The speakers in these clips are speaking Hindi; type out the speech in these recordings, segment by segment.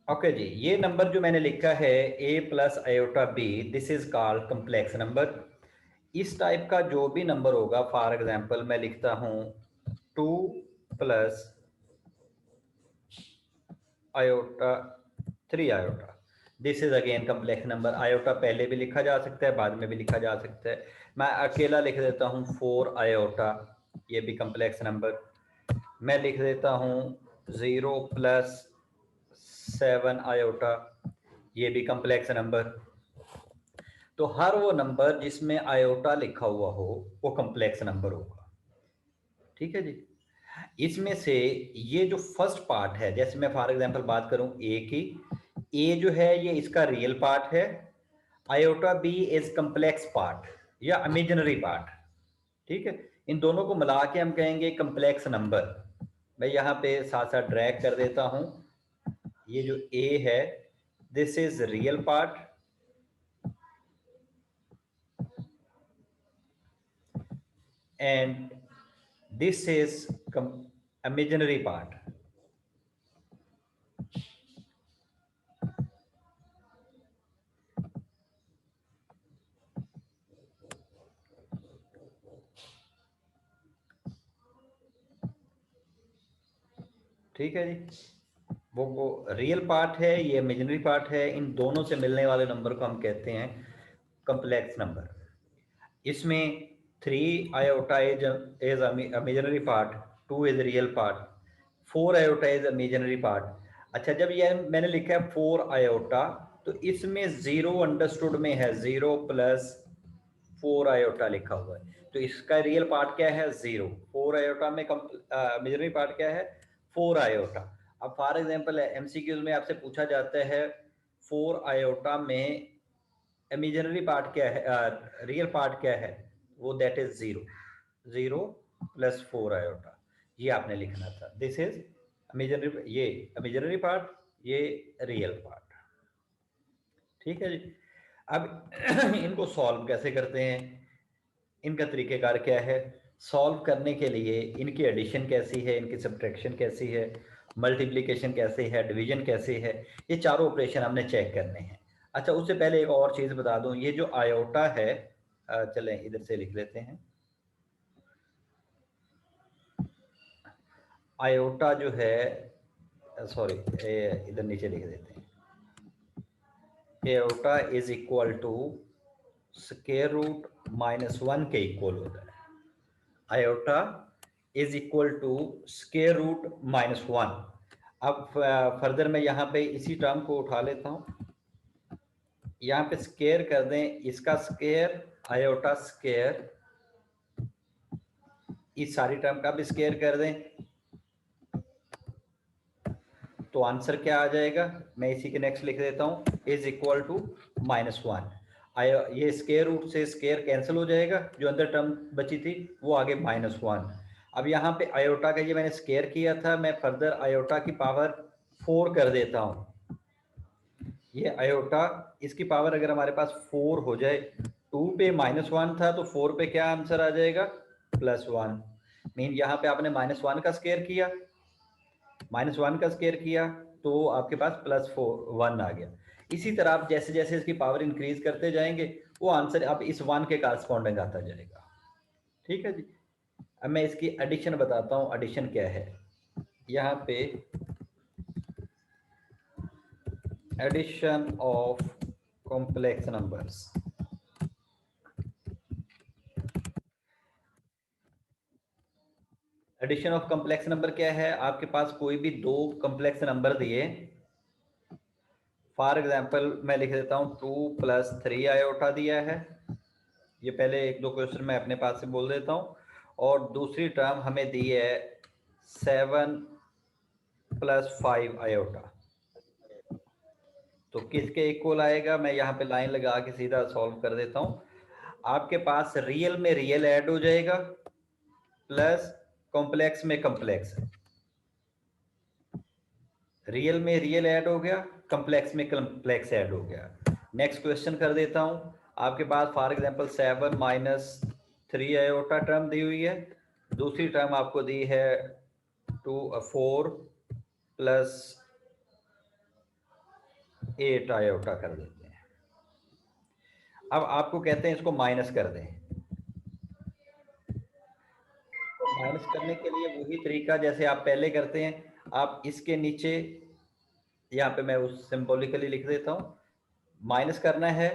ओके जी, ये नंबर जो मैंने लिखा है a plus iota b, this is called complex number. इस टाइप का जो भी नंबर होगा, फॉर एग्जांपल मैं लिखता हूं 2 plus iota 3 iota, this is again complex number. Iota पहले भी लिखा जा सकता है, बाद में भी लिखा जा सकता है। मैं अकेला लिख देता हूं 4 आयोटा, ये भी कम्प्लेक्स नंबर। मैं लिख देता हूं 0 प्लस 7 आयोटा, ये भी कम्प्लेक्स नंबर। तो हर वो नंबर जिसमें आयोटा लिखा हुआ हो वो कम्प्लेक्स नंबर होगा। ठीक है जी। इसमें से ये जो फर्स्ट पार्ट है, जैसे मैं फॉर एग्जांपल बात करूं ए की, ए जो है ये इसका रियल पार्ट है, iota B is complex part या इमेजिनरी पार्ट। ठीक है, इन दोनों को मिला के हम कहेंगे कम्प्लेक्स नंबर। मैं यहाँ पे साथ साथ ड्रैग कर देता हूं, ये जो ए है this is real part and this is imaginary part. ठीक है जी, वो रियल पार्ट है, ये इमेजिनरी पार्ट है। इन दोनों से मिलने वाले नंबर को हम कहते हैं कम्प्लेक्स नंबर। इसमें 3 iota is imaginary part, 2 is real part, 4 iota is imaginary part. अच्छा, जब ये मैंने लिखा है 4 आयोटा, तो इसमें जीरो अंडरस्टूड में है, 0 प्लस 4 आयोटा लिखा हुआ है, तो इसका रियल पार्ट क्या है? 0। 4 आयोटा में इमेजिनरी पार्ट क्या है? 4 आयोटा। अब फॉर एग्जांपल एमसीक्यूज में आपसे पूछा जाता है 4 आयोटा में इमेजिनरी पार्ट क्या है, रियल पार्ट क्या है? वो दैट इज 0। 0 प्लस 4 आयोटा, ये आपने लिखना था। दिस इज इमेजिनरी, ये इमेजिनरी पार्ट, ये रियल पार्ट। ठीक है जी। अब इनको सॉल्व कैसे करते हैं, इनका तरीकेकार क्या है? सॉल्व करने के लिए इनकी एडिशन कैसी है, इनकी सब्ट्रैक्शन कैसी है, मल्टीप्लिकेशन कैसे है, डिवीजन कैसे है, ये चारों ऑपरेशन हमने चेक करने हैं। अच्छा, उससे पहले एक और चीज़ बता दूं, ये जो आयोटा है, चलें इधर से लिख लेते हैं। आयोटा जो है, सॉरी, इधर नीचे लिख देते हैं। Iota is equal to square root -1 के इक्वल होता है। Iota is equal to square root -1। अब फर्दर मैं यहाँ पे इसी टर्म को उठा लेता हूँ, यहाँ पे स्क्वायर कर दें, इसका स्क्वायर आयोटा स्क्वायर, इस सारी टर्म का भी स्क्वायर कर दें, तो आंसर क्या आ जाएगा? मैं इसी के नेक्स्ट लिख देता हूँ, इज इक्वल टू -1। ये स्क्वायर रूट से स्क्वायर कैंसिल हो जाएगा, जो अंदर टर्म बची थी वो आगे -1। अब यहाँ पे आयोटा का ये मैंने स्क्वायर किया था, मैं फर्दर आयोटा की पावर 4 कर देता हूँ। ये आयोटा, इसकी पावर अगर हमारे पास 4 हो जाए, 2 पे -1 था तो 4 पे क्या आंसर आ जाएगा? +1। मीन यहाँ पे आपने -1 का स्क्वायर किया, -1 का स्क्वायर किया तो आपके पास +1 आ गया। इसी तरह आप जैसे जैसे इसकी पावर इंक्रीज करते जाएंगे, वो आंसर अब इस 1 के कॉरस्पॉन्डिंग आता जाएगा। ठीक है जी। अब मैं इसकी एडिशन बताता हूँ, एडिशन क्या है। यहाँ पे addition of complex numbers, addition of complex number क्या है? आपके पास कोई भी दो कॉम्प्लेक्स नंबर दिए, फॉर एग्जांपल मैं लिख देता हूँ 2 + 3 आयोटा दिया है, ये पहले एक दो क्वेश्चन मैं अपने पास से बोल देता हूँ, और दूसरी टर्म हमें दी है 7 + 5 आयोटा, तो किसके इक्वल आएगा? मैं यहाँ पे लाइन लगा के सीधा सॉल्व कर देता हूँ। आपके पास रियल में रियल ऐड हो जाएगा, प्लस कॉम्प्लेक्स में कॉम्प्लेक्स, रियल में रियल ऐड हो गया, कॉम्प्लेक्स में कॉम्प्लेक्स ऐड हो गया। नेक्स्ट क्वेश्चन कर देता हूँ। आपके पास फॉर एग्जांपल 7 - 3 आयोटा टर्म दी हुई है, दूसरी टर्म आपको दी है 4 + 8 आयोटा कर देते हैं। अब आपको कहते हैं इसको माइनस कर दें। तो माइनस करने के लिए वही तरीका जैसे आप पहले करते हैं, आप इसके नीचे यहाँ पे मैं उस सिंबॉलिकली लिख देता हूँ, माइनस करना है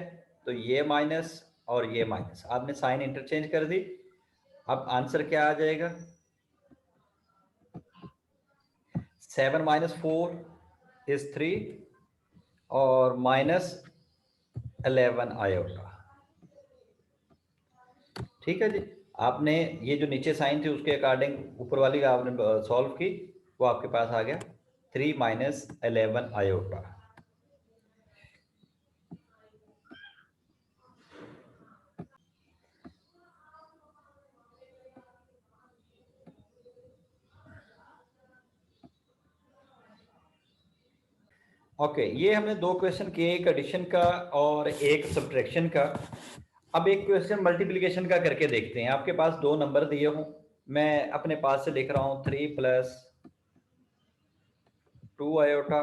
तो ये माइनस और ये माइनस, आपने साइन इंटरचेंज कर दी। अब आंसर क्या आ जाएगा, 7 माइनस 4 इज 3 और माइनस 11 आयोटा। ठीक है जी, आपने ये जो नीचे साइन थी उसके अकॉर्डिंग ऊपर वाली आपने सॉल्व की, वो आपके पास आ गया 3 माइनस 11 आयोटा। ओके, ये हमने दो क्वेश्चन किए, एक एडिशन का और एक सब्ट्रैक्शन का। अब एक क्वेश्चन मल्टीप्लिकेशन का करके देखते हैं। आपके पास दो नंबर दिए हों, मैं अपने पास से लिख रहा हूँ 3 प्लस 2 आयोटा,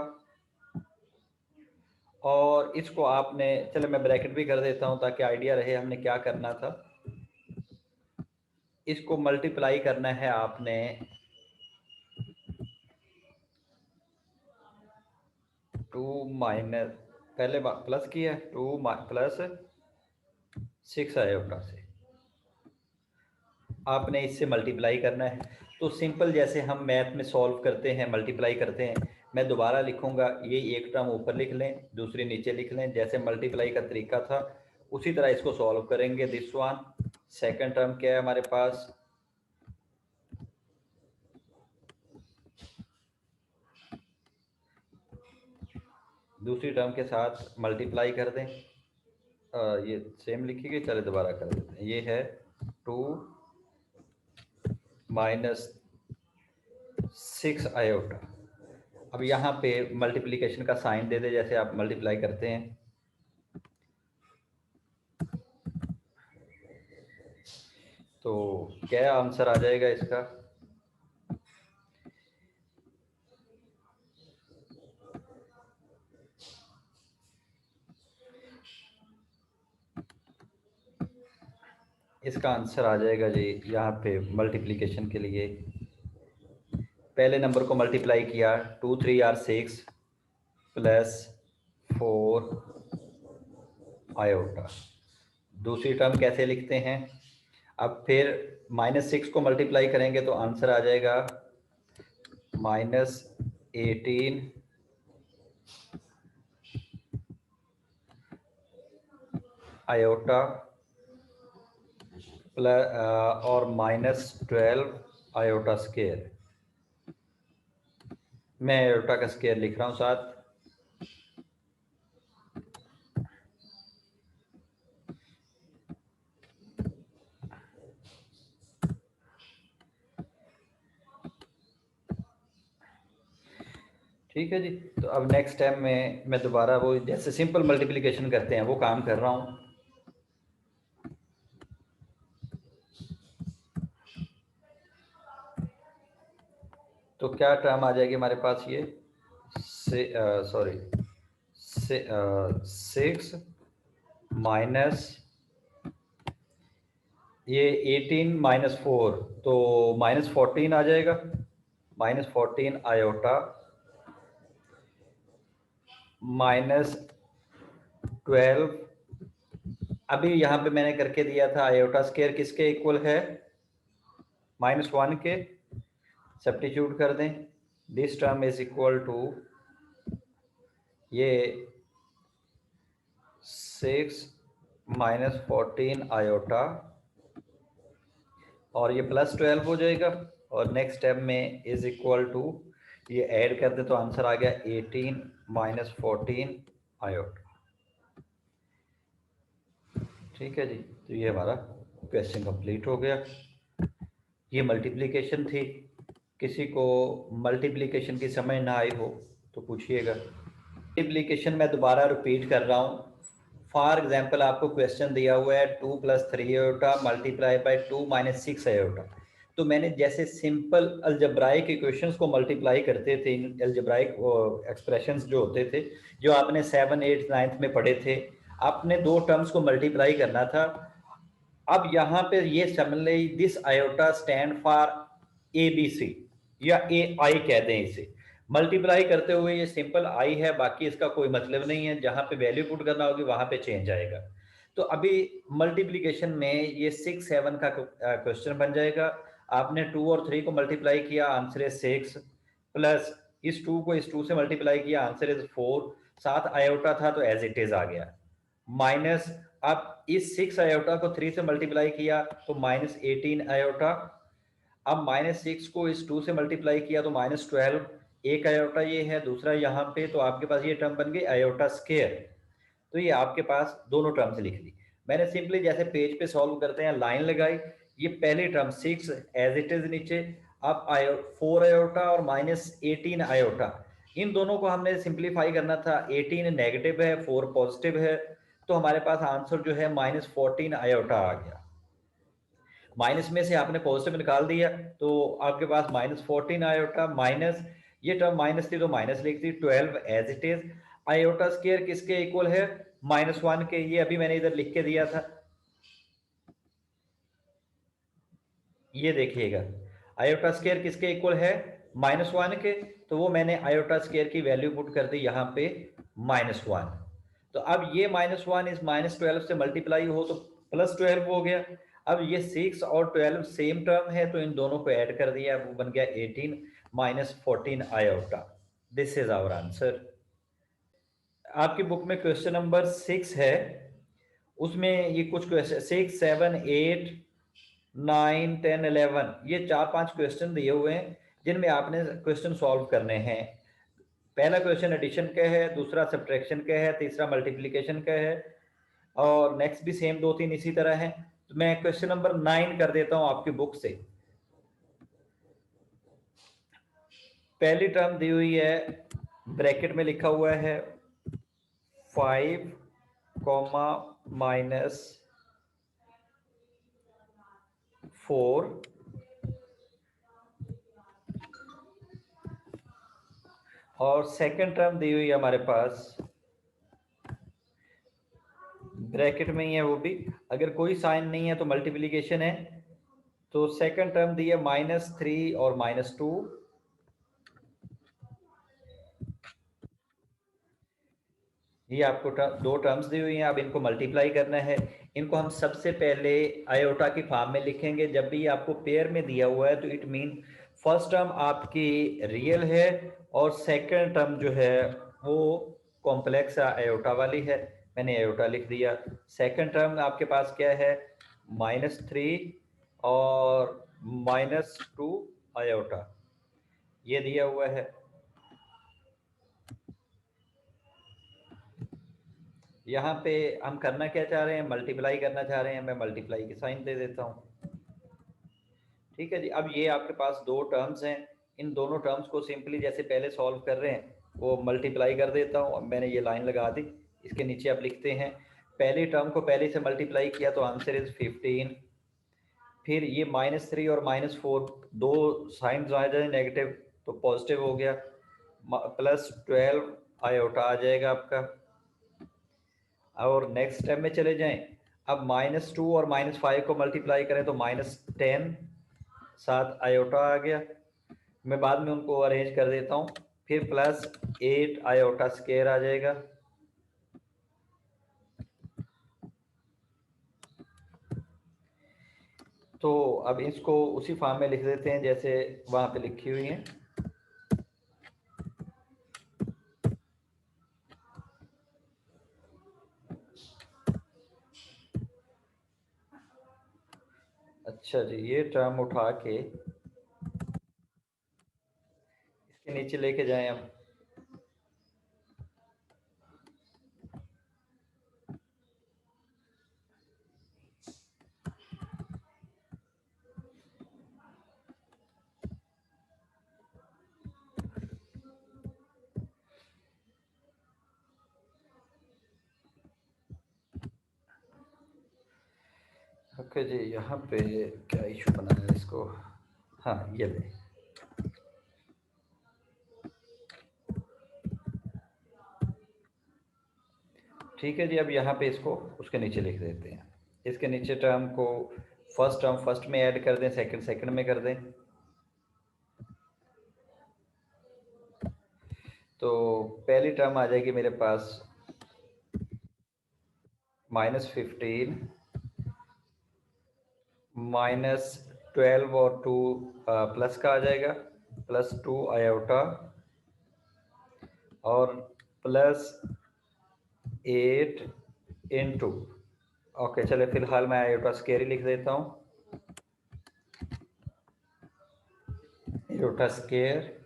और इसको आपने, चलो मैं ब्रैकेट भी कर देता हूँ ताकि आइडिया रहे हमने क्या करना था। इसको मल्टीप्लाई करना है आपने 2 माइनस, पहले प्लस किया 2 प्लस 6 आयोटा से, आपने इससे मल्टीप्लाई करना है। तो सिंपल जैसे हम मैथ में सॉल्व करते हैं, मल्टीप्लाई करते हैं, मैं दोबारा लिखूंगा, ये एक टर्म ऊपर लिख लें, दूसरी नीचे लिख लें, जैसे मल्टीप्लाई का तरीका था उसी तरह इसको सॉल्व करेंगे। दिस वन, सेकंड टर्म क्या है हमारे पास, दूसरी टर्म के साथ मल्टीप्लाई कर दें, ये सेम लिखी गई, चले दोबारा कर देते हैं। ये है 2 माइनस 6 आयोटा। अब यहाँ पे मल्टीप्लिकेशन का साइन दे दे जैसे आप मल्टीप्लाई करते हैं। तो क्या आंसर आ जाएगा इसका, इसका आंसर आ जाएगा जी, यहाँ पे मल्टीप्लिकेशन के लिए पहले नंबर को मल्टीप्लाई किया 2 3 आर 6 प्लस 4 आयोटा। दूसरी टर्म कैसे लिखते हैं, अब फिर -6 को मल्टीप्लाई करेंगे तो आंसर आ जाएगा -18 आयोटा प्लस और -12 आयोटा स्केयर। मैं आयोटा का स्केयर लिख रहा हूँ साथ। ठीक है जी, तो अब नेक्स्ट टाइम में मैं दोबारा वो जैसे सिंपल मल्टीप्लिकेशन करते हैं वो काम कर रहा हूँ। तो क्या टर्म आ जाएगी हमारे पास, ये सॉरी 6 माइनस ये 18 माइनस 4 तो -14 आ जाएगा, -14 आयोटा -12। अभी यहाँ पे मैंने करके दिया था आयोटा स्केयर किसके इक्वल है, -1 के, सब्स्टिट्यूट कर दें। This term is equal to ये 6 -14 आयोटा और ये +12 हो जाएगा, और नेक्स्ट स्टेप में इज इक्वल टू ये ऐड कर दे तो आंसर आ गया 18 -14 आयोटा। ठीक है जी, तो ये हमारा क्वेश्चन कंप्लीट हो गया। ये मल्टीप्लिकेशन थी, किसी को मल्टीप्लिकेशन की समझ ना आई हो तो पूछिएगा। मल्टीप्लिकेशन मैं दोबारा रिपीट कर रहा हूँ। फॉर एग्जाम्पल आपको क्वेश्चन दिया हुआ है 2 + 3 आयोटा मल्टीप्लाई बाय 2 - 6 आयोटा। तो मैंने जैसे सिंपल अलजब्राइक इक्वेशंस को मल्टीप्लाई करते थे, अलजब्राइक एक्सप्रेशंस जो होते थे, जो आपने 7, 8, 9 में पढ़े थे, आपने दो टर्म्स को मल्टीप्लाई करना था। अब यहाँ पे ये समझ लें, this iota stand for A B C, या ए आई कहते हैं इसे। मल्टीप्लाई करते हुए ये सिंपल आई है, बाकी इसका कोई मतलब नहीं है, जहाँ पे वैल्यू पुट करना होगी वहाँ पे चेंज आएगा। तो अभी मल्टीप्लीकेशन में ये 6, 7 का क्वेश्चन बन जाएगा। आपने 2 और 3 को मल्टीप्लाई किया, आंसर है 6, प्लस इस 2 को इस 2 से मल्टीप्लाई किया, आंसर इज 4। 7 आयोटा था तो एज इट इज आ गया, माइनस अब इस 6 आयोटा को 3 से मल्टीप्लाई किया तो -18 आयोटा। अब -6 को इस 2 से मल्टीप्लाई किया तो -12। एक आयोटा ये है, दूसरा यहाँ पे, तो आपके पास ये टर्म बन गई आयोटा स्क्वायर। तो ये आपके पास दोनों टर्म्स लिख ली मैंने। सिंपली जैसे पेज पे सॉल्व करते हैं, लाइन लगाई, ये पहली टर्म 6 एज इट इज नीचे, अब 4 आयोटा और -18 आयोटा, इन दोनों को हमने सिंप्लीफाई करना था। 18 नेगेटिव है, 4 पॉजिटिव है, तो हमारे पास आंसर जो है -14 आयोटा आ गया। माइनस में से आपने पॉजिटिव निकाल दिया तो आपके पास -14 आयोटा, माइनस ये टर्म माइनस थी तो माइनस लिख दी, 12 as it is. Iota square किसके इक्वल है? -1 के। ये अभी मैंने इधर लिख के दिया था, ये देखिएगा, आयोटा स्क्वायर किसके इक्वल है? -1 के। तो वो मैंने आयोटा स्क्वायर की वैल्यू पुट कर दी यहाँ पे -1। तो अब ये -1 इस -12 से मल्टीप्लाई हो तो +12 हो गया। अब ये 6 और 12 सेम टर्म है तो इन दोनों को ऐड कर दिया, वो बन गया 18 -14 iota. This is our answer. आपकी बुक में क्वेश्चन नंबर 6 है, उसमें ये कुछ क्वेश्चन 6, 7, 8, 9, 10, 11, ये 4-5 क्वेश्चन दिए हुए हैं जिनमें आपने क्वेश्चन सॉल्व करने हैं। पहला क्वेश्चन एडिशन का है, दूसरा सब्ट्रैक्शन का है, तीसरा मल्टीप्लिकेशन का है, और नेक्स्ट भी सेम 2-3 इसी तरह है। तो मैं क्वेश्चन नंबर 9 कर देता हूं आपकी बुक से। पहली टर्म दी हुई है, ब्रैकेट में लिखा हुआ है 5, -4, और सेकंड टर्म दी हुई है हमारे पास, ब्रैकेट में ही है वो भी, अगर कोई साइन नहीं है तो मल्टीप्लिकेशन है। तो सेकंड टर्म दी है -3 और -2। ये आपको दो टर्म्स दी हुई हैं, अब इनको मल्टीप्लाई करना है। इनको हम सबसे पहले आयोटा की फॉर्म में लिखेंगे। जब भी आपको पेयर में दिया हुआ है तो इट मीन फर्स्ट टर्म आपकी रियल है और सेकंड टर्म जो है वो कॉम्प्लेक्स आयोटा वाली है। मैंने आयोटा लिख दिया। सेकंड टर्म आपके पास क्या है? -3 और -2 आयोटा, ये दिया हुआ है। यहाँ पे हम करना क्या चाह रहे हैं? मल्टीप्लाई करना चाह रहे हैं। मैं मल्टीप्लाई की साइन दे देता हूँ। ठीक है जी। अब ये आपके पास दो टर्म्स हैं, इन दोनों टर्म्स को सिंपली जैसे पहले सॉल्व कर रहे हैं वो मल्टीप्लाई कर देता हूँ। अब मैंने ये लाइन लगा दी, इसके नीचे आप लिखते हैं, पहली टर्म को पहले से मल्टीप्लाई किया तो आंसर इज 15। फिर ये -3 और -4 दो साइन आ जाए नेगेटिव तो पॉजिटिव हो गया, +12 आयोटा आ जाएगा आपका। और नेक्स्ट स्टेप में चले जाएं। अब -2 और -5 को मल्टीप्लाई करें तो -10, 7 आयोटा आ गया। मैं बाद में उनको अरेंज कर देता हूँ। फिर +8 आयोटा स्क्वायर आ जाएगा। तो अब इसको उसी फॉर्म में लिख देते हैं जैसे वहां पे लिखी हुई है। अच्छा जी, ये टर्म उठा के इसके नीचे लेके जाएं हम। ओके जी, यहाँ पे क्या इशू बना है इसको। हाँ ये ले, ठीक है जी। अब यहाँ पे इसको उसके नीचे लिख देते हैं। इसके नीचे टर्म को फर्स्ट टर्म फर्स्ट में ऐड कर दें, सेकंड सेकंड में कर दें। तो पहली टर्म आ जाएगी मेरे पास -15 -12 और 2 प्लस का आ जाएगा, +2 आयोटा और +8 इंटू, ओके चले फिलहाल मैं आयोटा स्क्वायर ही लिख देता हूँ, आयोटा स्क्वायर।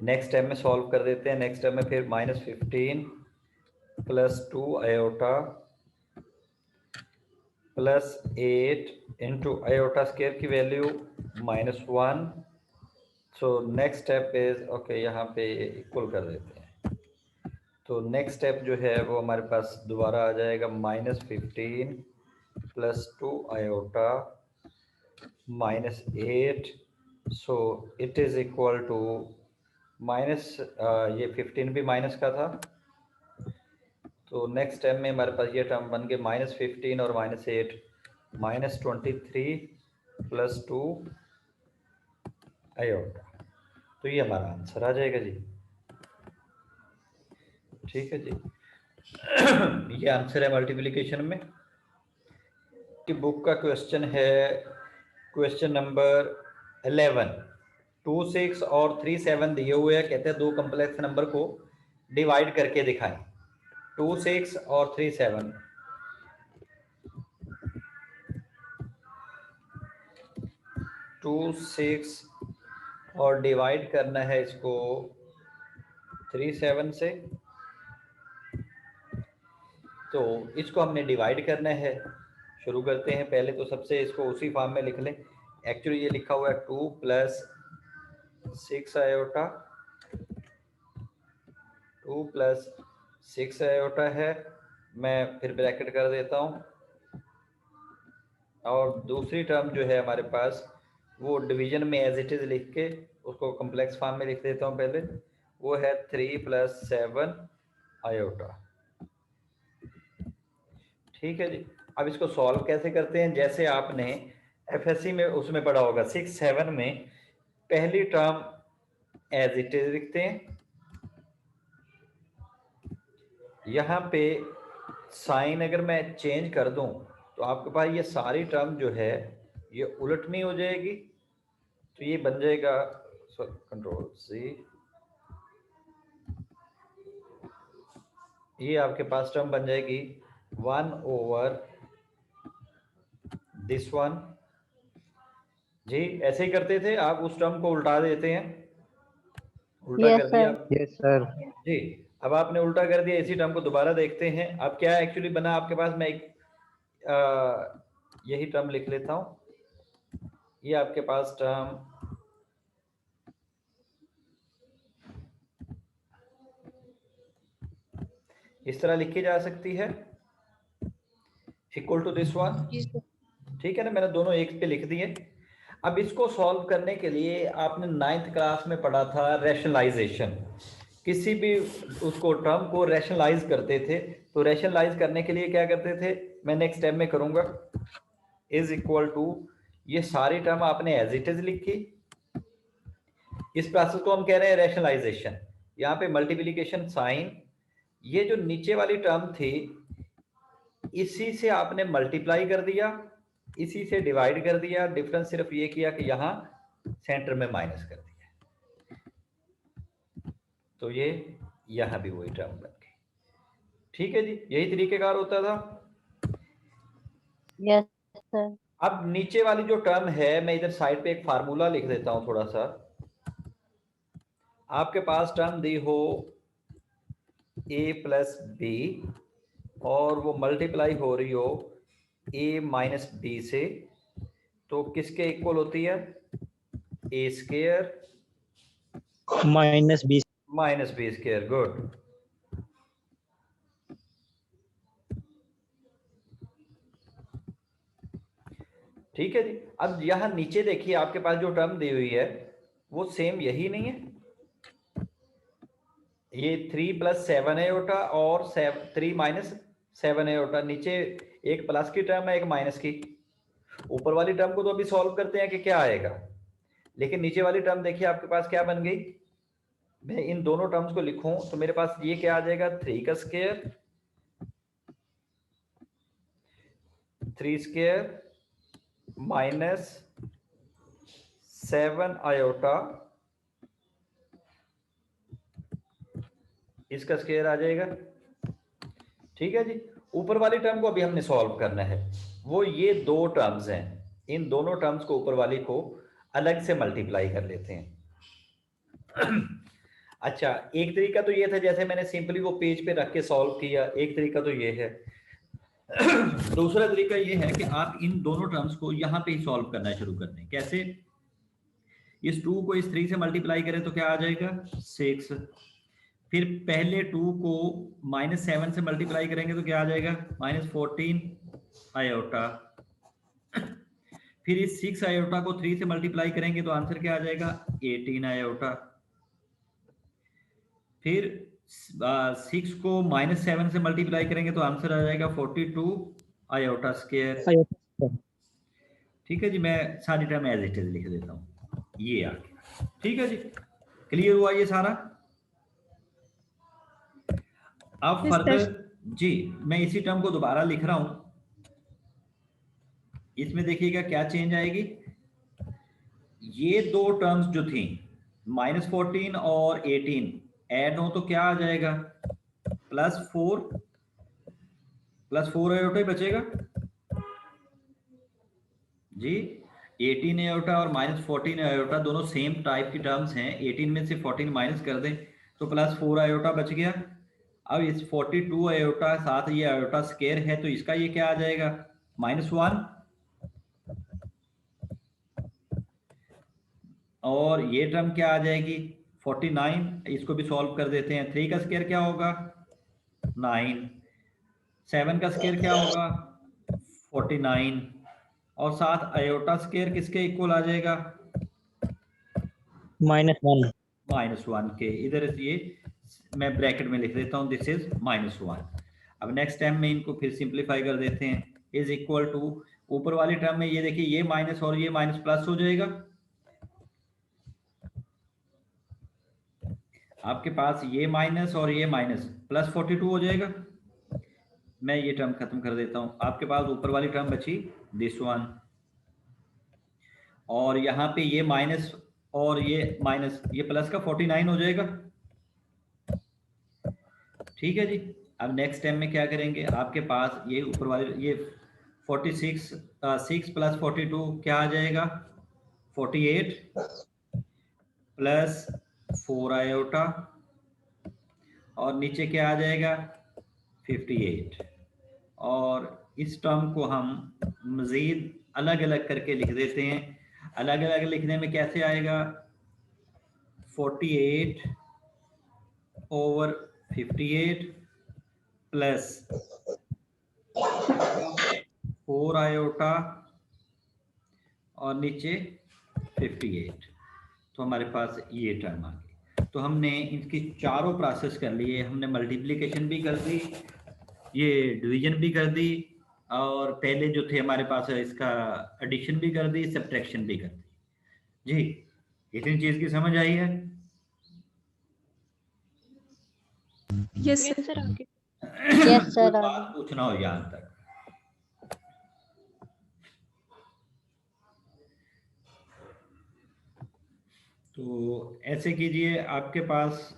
नेक्स्ट स्टेप में सॉल्व कर देते हैं। नेक्स्ट स्टेप में फिर -15 +2 आयोटा +8 इंटू आयोटा स्क्वायर की value -1। So next step is okay, यहाँ पे इक्वल कर देते हैं। तो नेक्स्ट स्टेप जो है वो हमारे पास दोबारा आ जाएगा -15 +2 iota -8। So it is equal to minus, ये 15 भी माइनस का था, तो नेक्स्ट स्टेप में हमारे पास ये टर्म बन गए -15 और -8 -23 +2 आयोटा। तो ये हमारा आंसर आ जाएगा जी। ठीक है जी। ये आंसर है मल्टीप्लिकेशन में। कि बुक का क्वेश्चन है क्वेश्चन नंबर 11। 2, 6 और 3, 7 दिए हुए हैं। कहते हैं दो कम्प्लेक्स नंबर को डिवाइड करके दिखाएं। 2, 6 और 3, 7। 2, 6 और डिवाइड करना है इसको 3, 7 से। तो इसको हमने डिवाइड करना है। शुरू करते हैं। पहले तो सबसे इसको उसी फॉर्म में लिख लें। एक्चुअली ये लिखा हुआ है 2 + 6 आयोटा, 2 + 6 आयोटा है। मैं फिर ब्रैकेट कर देता हूँ। और दूसरी टर्म जो है हमारे पास वो डिवीजन में एज इट इज़ लिख के उसको कम्प्लेक्स फॉर्म में लिख देता हूँ पहले। वो है 3 + 7 आयोटा। ठीक है जी। अब इसको सॉल्व कैसे करते हैं? जैसे आपने एफएससी में उसमें पढ़ा होगा 6, 7 में पहली टर्म एज इट इज लिखते हैं। यहाँ पे साइन अगर मैं चेंज कर दूं तो आपके पास ये सारी टर्म जो है ये उलटनी हो जाएगी। तो ये बन जाएगा Ctrl+C, ये आपके पास टर्म बन जाएगी 1/this1। जी ऐसे ही करते थे आप, उस टर्म को उल्टा देते हैं। उल्टा Yes, कर दिया sir. आप यस सर। जी। अब आपने उल्टा कर दिया, इसी टर्म को दोबारा देखते हैं। अब क्या एक्चुअली बना आपके पास, मैं एक यही टर्म लिख लेता हूं। ये आपके पास टर्म इस तरह लिखी जा सकती है, इक्वल टू दिस वन। ठीक है ना, मैंने दोनों एक पे लिख दिए। अब इसको सॉल्व करने के लिए आपने 9th क्लास में पढ़ा था रैशनलाइजेशन। किसी भी उसको टर्म को रैशनलाइज करते थे, तो रैशनलाइज करने के लिए क्या करते थे, मैं नेक्स्ट स्टेप में करूंगा, इज इक्वल टू ये सारी टर्म आपने एज इट इज लिखी। इस प्रोसेस को हम कह रहे हैं रैशनलाइजेशन। यहाँ पे मल्टीप्लिकेशन साइन, ये जो नीचे वाली टर्म थी इसी से आपने मल्टीप्लाई कर दिया, इसी से डिवाइड कर दिया। डिफरेंस सिर्फ ये किया कि यहाँ सेंटर में माइनस कर दिया, तो ये यहाँ भी वही टर्म बन गई। ठीक है जी, यही तरीकेकार होता था। Yes, sir. अब नीचे वाली जो टर्म है, मैं इधर साइड पे एक फार्मूला लिख देता हूं थोड़ा सा। आपके पास टर्म दी हो a + b और वो मल्टीप्लाई हो रही हो a - b से, तो किसके इक्वल होती है? a² -20। -b²। गुड। ठीक है जी। अब यहाँ नीचे देखिए आपके पास जो टर्म दी हुई है वो सेम यही नहीं है, ये 3 + 7 आयोटा और 3 - 7 आयोटा, नीचे एक प्लस की टर्म है एक माइनस की। ऊपर वाली टर्म को तो अभी सॉल्व करते हैं कि क्या आएगा, लेकिन नीचे वाली टर्म देखिए आपके पास क्या बन गई। मैं इन दोनों टर्म्स को लिखूं तो मेरे पास ये क्या आ जाएगा, 3 का स्क्वायर 3 स्क्वायर माइनस 7 आयोटा इसका स्क्वायर आ जाएगा। ठीक है जी। ऊपर वाली टर्म को अभी हमने सॉल्व करना है, वो ये दो टर्म्स हैं, इन दोनों टर्म्स को ऊपर वाली को अलग से मल्टीप्लाई कर लेते हैं। अच्छा, एक तरीका तो ये था जैसे मैंने सिंपली वो पेज पे रख के सॉल्व किया, एक तरीका तो ये है। दूसरा तरीका ये है कि आप इन दोनों टर्म्स को यहां पे ही सॉल्व करना शुरू कर दें। कैसे, इस 2 को इस 3 से मल्टीप्लाई करें तो क्या आ जाएगा 6, फिर पहले 2 को -7 से मल्टीप्लाई करेंगे तो क्या आ जाएगा -14 आयोटा, फिर इस 6 आयोटा को 3 से मल्टीप्लाई करेंगे तो आंसर क्या आ जाएगा 18 आयोटा, फिर 6 को -7 से मल्टीप्लाई करेंगे तो आंसर आ जाएगा 42 आयोटा स्क्वायर। ठीक है जी, मैं सारी टर्म एज इट इज लिख देता हूँ, ये आ गया। ठीक है जी, क्लियर हुआ ये सारा। अब फर्दर जी मैं इसी टर्म को दोबारा लिख रहा हूं, इसमें देखिएगा क्या चेंज आएगी। ये दो टर्म्स जो थी -14 और 18 ऐड हो तो क्या आ जाएगा +4 आयोटा ही बचेगा जी। 18 आयोटा और -14 आयोटा दोनों सेम टाइप की टर्म्स हैं, 18 में से 14 माइनस कर दें तो +4 आयोटा बच गया। अब इस 42 आयोटा साथ ये आयोटा स्क्वायर है तो इसका ये क्या आ जाएगा -1, और ये टर्म क्या आ जाएगी 49, इसको भी सॉल्व कर देते हैं। 3 का स्क्वायर क्या होगा 9, 7 का स्क्वायर क्या होगा 49, और साथ आयोटा स्क्वायर किसके इक्वल आ जाएगा -1 के। इधर ये मैं ब्रैकेट में लिख देता हूं, दिस इज -1। अब नेक्स्ट टाइम में इनको फिर सिंप्लीफाई कर देते हैं, इज इक्वल टू ऊपर वाली टर्म में ये देखिए ये माइनस और ये माइनस प्लस हो जाएगा, आपके पास ये माइनस और ये माइनस +42 हो जाएगा। मैं ये टर्म खत्म कर देता हूं, आपके पास ऊपर वाली टर्म बची दिस वन, और यहाँ पे ये माइनस और ये माइनस, ये प्लस का 49 हो जाएगा। ठीक है जी। अब नेक्स्ट टाइम में क्या करेंगे, आपके पास ये ऊपर वाले ये 46 6 + 42 क्या आ जाएगा 48 +4 आयोटा, और नीचे क्या आ जाएगा 58, और इस टर्म को हम मज़ीद अलग अलग करके लिख देते हैं। अलग अलग लिखने में कैसे आएगा 48 ओवर 58 +4 आयोटा और नीचे 58, तो हमारे पास ये टर्म आ गई। तो हमने इसकी चारों प्रोसेस कर लिए, हमने मल्टीप्लिकेशन भी कर दी, ये डिवीजन भी कर दी, और पहले जो थे हमारे पास इसका एडिशन भी कर दी, सब्ट्रैक्शन भी कर दी जी। इतनी चीज की समझ आई है? यस सर आगे। यस कोई सर बात पूछना हो यहाँ तक? तो ऐसे कीजिए, आपके पास